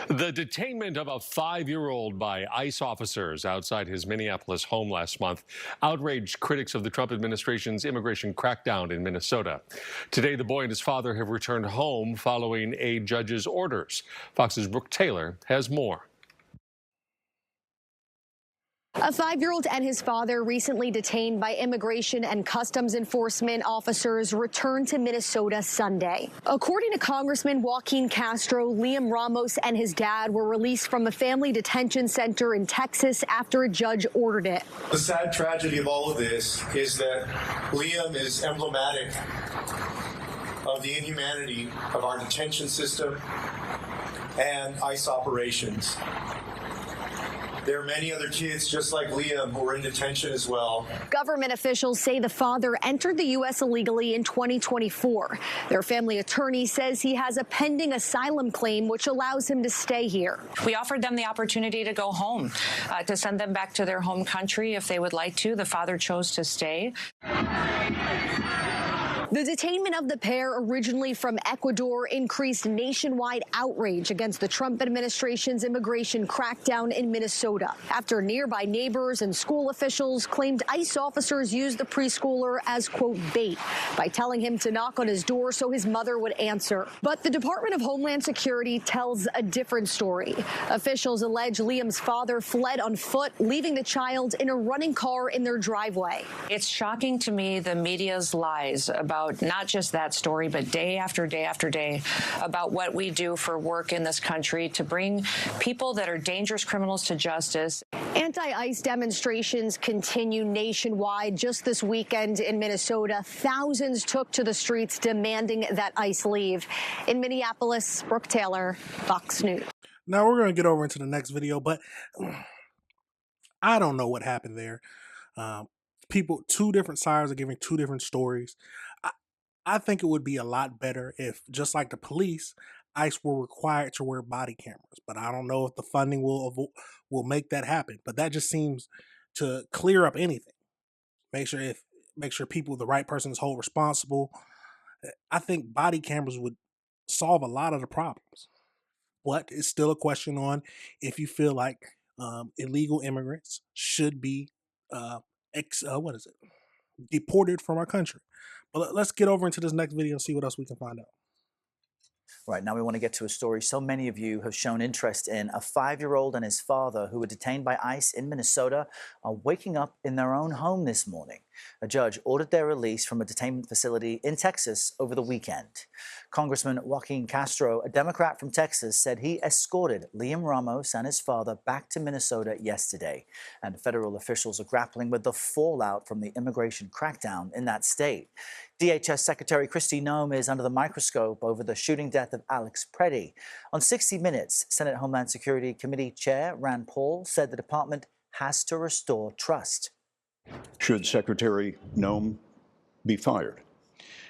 The detainment of a 5-year-old by ICE officers outside his Minneapolis home last month outraged critics of the Trump administration's immigration crackdown in Minnesota. Today, the boy and his father have returned home following a judge's orders. Fox's Brooke Taylor has more. A 5-year-old and his father, recently detained by Immigration and Customs Enforcement officers, returned to Minnesota Sunday. According to Congressman Joaquin Castro, Liam Ramos and his dad were released from a family detention center in Texas after a judge ordered it. The sad tragedy of all of this is that Liam is emblematic of the inhumanity of our detention system and ICE operations. There are many other kids just like Liam who are in detention as well. Government officials say the father entered the U.S. illegally in 2024. Their family attorney says he has a pending asylum claim which allows him to stay here. We offered them the opportunity to go home, to send them back to their home country if they would like to. The father chose to stay. The detainment of the pair, originally from Ecuador, increased nationwide outrage against the Trump administration's immigration crackdown in Minnesota after nearby neighbors and school officials claimed ICE officers used the preschooler as, quote, bait by telling him to knock on his door so his mother would answer. But the Department of Homeland Security tells a different story. Officials allege Liam's father fled on foot, leaving the child in a running car in their driveway. It's shocking to me the media's lies about not just that story, but day after day after day about what we do for work in this country to bring people that are dangerous criminals to justice. Anti-ICE demonstrations continue nationwide. Just this weekend in Minnesota, thousands took to the streets demanding that ICE leave. In Minneapolis, Brooke Taylor, Fox News. Now we're going to get over into the next video, but I don't know what happened there. Two different sides are giving two different stories. I think it would be a lot better if, just like the police, ICE were required to wear body cameras. But I don't know if the funding will make that happen. But that just seems to clear up anything. Make sure the right person is held responsible. I think body cameras would solve a lot of the problems. But it's still a question on if you feel like illegal immigrants should be deported from our country. But let's get over into this next video and see what else we can find out. Right, now we want to get to a story so many of you have shown interest in. A 5-year-old and his father, who were detained by ICE in Minnesota, are waking up in their own home this morning. A judge ordered their release from a detainment facility in Texas over the weekend. Congressman Joaquin Castro, a Democrat from Texas, said he escorted Liam Ramos and his father back to Minnesota yesterday. And federal officials are grappling with the fallout from the immigration crackdown in that state. DHS Secretary Kristi Noem is under the microscope over the shooting death of Alex Preddy. On 60 Minutes, Senate Homeland Security Committee Chair Rand Paul said the department has to restore trust. Should Secretary Noem be fired?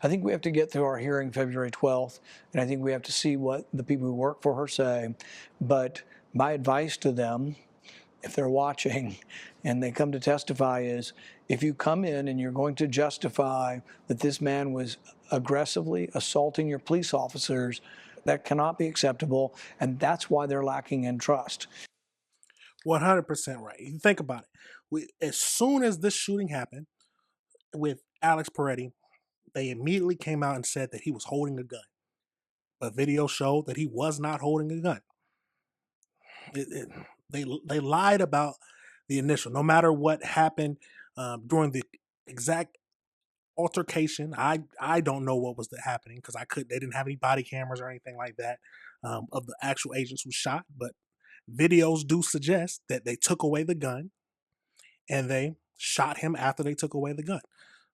I think we have to get through our hearing February 12th, and I think we have to see what the people who work for her say. But my advice to them, if they're watching and they come to testify, is if you come in and you're going to justify that this man was aggressively assaulting your police officers, that cannot be acceptable, and that's why they're lacking in trust. 100% right. You think about it. As soon as this shooting happened with Alex Peretti, they immediately came out and said that he was holding a gun. But video showed that he was not holding a gun. They lied about the initial. No matter what happened during the exact altercation, I don't know what was happening because they didn't have any body cameras or anything like that of the actual agents who shot. But videos do suggest that they took away the gun and they shot him after they took away the gun.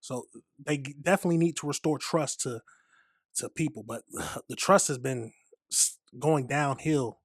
So they definitely need to restore trust to people. But the trust has been going downhill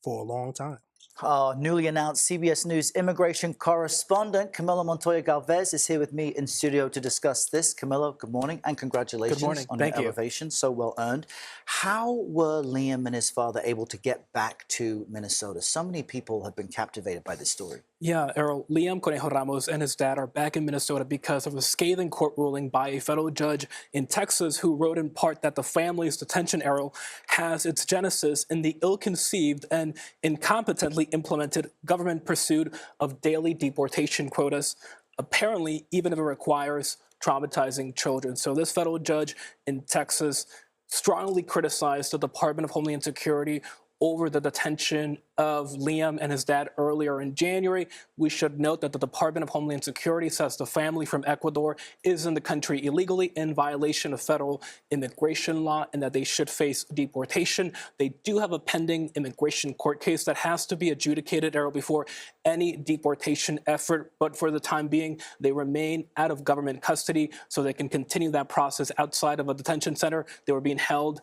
for a long time. Our newly announced CBS News immigration correspondent, Camilo Montoya Galvez, is here with me in studio to discuss this. Camilo, good morning and congratulations on your elevation. So well earned. How were Liam and his father able to get back to Minnesota? So many people have been captivated by this story. Yeah, Errol, Liam Conejo Ramos and his dad are back in Minnesota because of a scathing court ruling by a federal judge in Texas who wrote in part that the family's detention, Errol, has its genesis in the ill-conceived and incompetently implemented government pursuit of daily deportation quotas, apparently even if it requires traumatizing children. So this federal judge in Texas strongly criticized the Department of Homeland Security over the detention of Liam and his dad earlier in January. We should note that the Department of Homeland Security says the family from Ecuador is in the country illegally in violation of federal immigration law and that they should face deportation. They do have a pending immigration court case that has to be adjudicated, Errol, before any deportation effort. But for the time being, they remain out of government custody so they can continue that process outside of a detention center. They were being held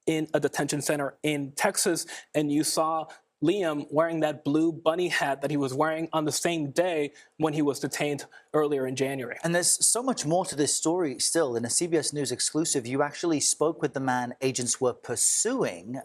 in a detention center in Texas, and you saw Liam wearing that blue bunny hat that he was wearing on the same day when he was detained earlier in January. And there's so much more to this story still. In a CBS News exclusive, you actually spoke with the man agents were pursuing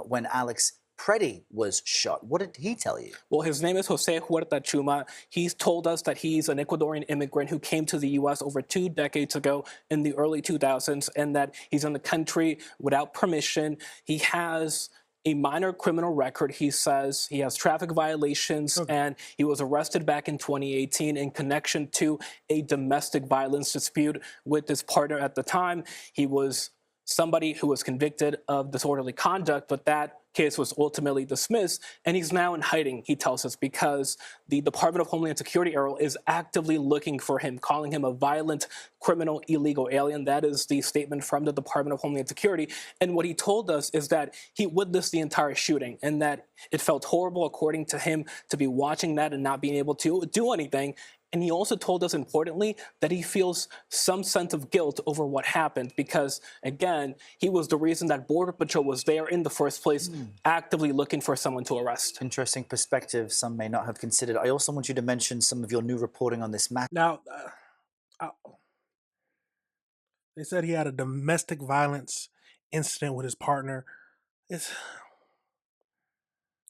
when Alex Preddy was shot. What did he tell you? Well, his name is Jose Huerta Chuma. He's told us that he's an Ecuadorian immigrant who came to the U.S. over 2 decades ago in the early 2000s, and that he's in the country without permission. He has a minor criminal record. He says he has traffic violations, and he was arrested back in 2018 in connection to a domestic violence dispute with his partner at the time. He was somebody who was convicted of disorderly conduct, but that case was ultimately dismissed, and he's now in hiding, he tells us, because the Department of Homeland Security, Errol, is actively looking for him, calling him a violent, criminal, illegal alien. That is the statement from the Department of Homeland Security. And what he told us is that he witnessed the entire shooting and that it felt horrible, according to him, to be watching that and not being able to do anything. And he also told us, importantly, that he feels some sense of guilt over what happened because, again, he was the reason that Border Patrol was there in the first place, actively looking for someone to arrest. Interesting perspective some may not have considered. I also want you to mention some of your new reporting on this matter. Now, they said he had a domestic violence incident with his partner.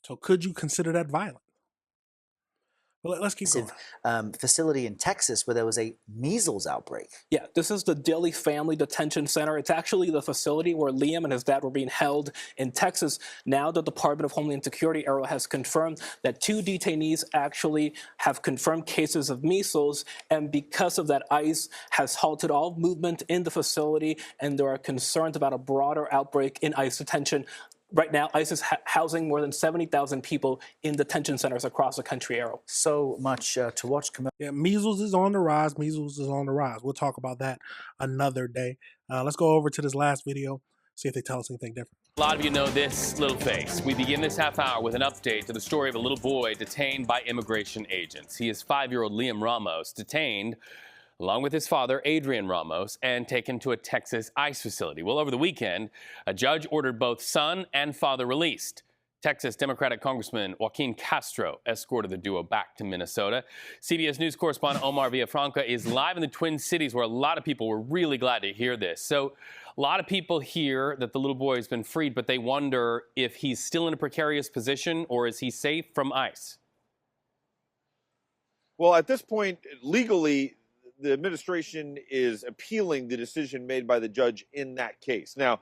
So could you consider that violent? Well, let's keep going. Facility in Texas where there was a measles outbreak. Yeah, this is the Dilley Family Detention Center. It's actually the facility where Liam and his dad were being held in Texas. Now the Department of Homeland Security, Errol, has confirmed that 2 detainees actually have confirmed cases of measles, and because of that, ICE has halted all movement in the facility, and there are concerns about a broader outbreak in ICE detention. Right now, ICE is housing more than 70,000 people in detention centers across the country, Errol. So much to watch. Yeah, measles is on the rise. Measles is on the rise. We'll talk about that another day. Let's go over to this last video, see if they tell us anything different. A lot of you know this little face. We begin this half hour with an update to the story of a little boy detained by immigration agents. He is 5-year-old Liam Ramos, detained along with his father, Adrian Ramos, and taken to a Texas ICE facility. Well, over the weekend, a judge ordered both son and father released. Texas Democratic Congressman Joaquin Castro escorted the duo back to Minnesota. CBS News correspondent Omar Villafranca is live in the Twin Cities, where a lot of people were really glad to hear this. So a lot of people hear that the little boy has been freed, but they wonder if he's still in a precarious position or is he safe from ICE? Well, at this point, legally, the administration is appealing the decision made by the judge in that case. Now,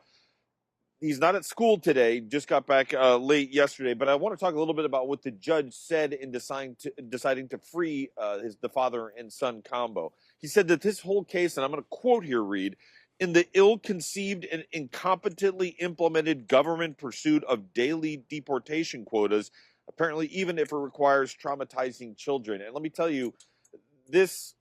he's not at school today, just got back late yesterday, but I want to talk a little bit about what the judge said in deciding to free the father and son combo. He said that this whole case, and I'm going to quote here, Reed, in the ill-conceived and incompetently implemented government pursuit of daily deportation quotas, apparently even if it requires traumatizing children. And let me tell you, this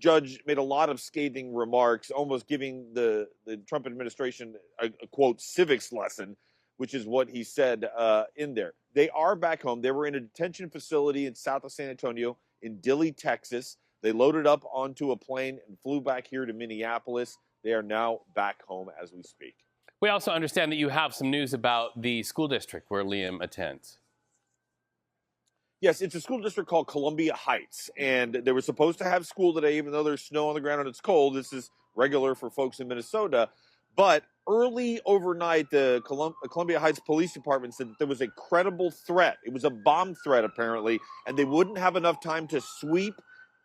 judge made a lot of scathing remarks, almost giving the Trump administration a quote, civics lesson, which is what he said in there. They are back home. They were in a detention facility in south of San Antonio in Dilley, Texas. They loaded up onto a plane and flew back here to Minneapolis. They are now back home as we speak. We also understand that you have some news about the school district where Liam attends. Yes, it's a school district called Columbia Heights, and they were supposed to have school today, even though there's snow on the ground and it's cold. This is regular for folks in Minnesota, but early overnight, the Columbia Heights Police Department said that there was a credible threat. It was a bomb threat, apparently, and they wouldn't have enough time to sweep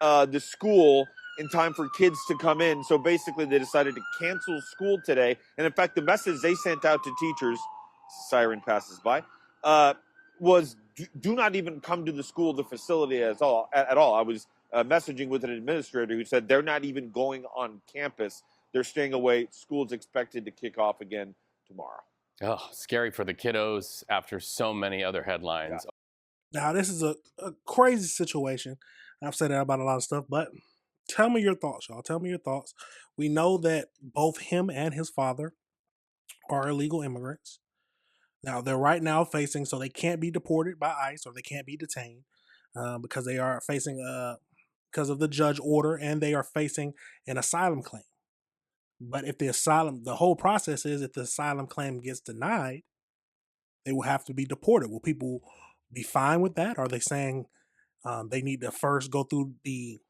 the school in time for kids to come in. So basically, they decided to cancel school today. And in fact, the message they sent out to teachers, siren passes by, was do not even come to the school, the facility at all. I was messaging with an administrator who said they're not even going on campus. They're staying away. School's expected to kick off again tomorrow. Oh, scary for the kiddos after so many other headlines. Yeah. Now, this is a crazy situation. I've said that about a lot of stuff, but tell me your thoughts, y'all. Tell me your thoughts. We know that both him and his father are illegal immigrants. Now, they're right now facing, so they can't be deported by ICE or they can't be detained because they are facing, because of the judge order, and they are facing an asylum claim. But if the whole process is if the asylum claim gets denied, they will have to be deported. Will people be fine with that? Are they saying they need to first go through the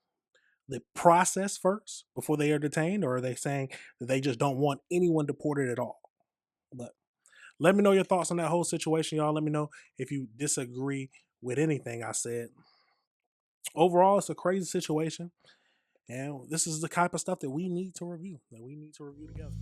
process first before they are detained, or are they saying that they just don't want anyone deported at all? But let me know your thoughts on that whole situation, y'all. Let me know if you disagree with anything I said. Overall, it's a crazy situation, and this is the type of stuff that we need to review together.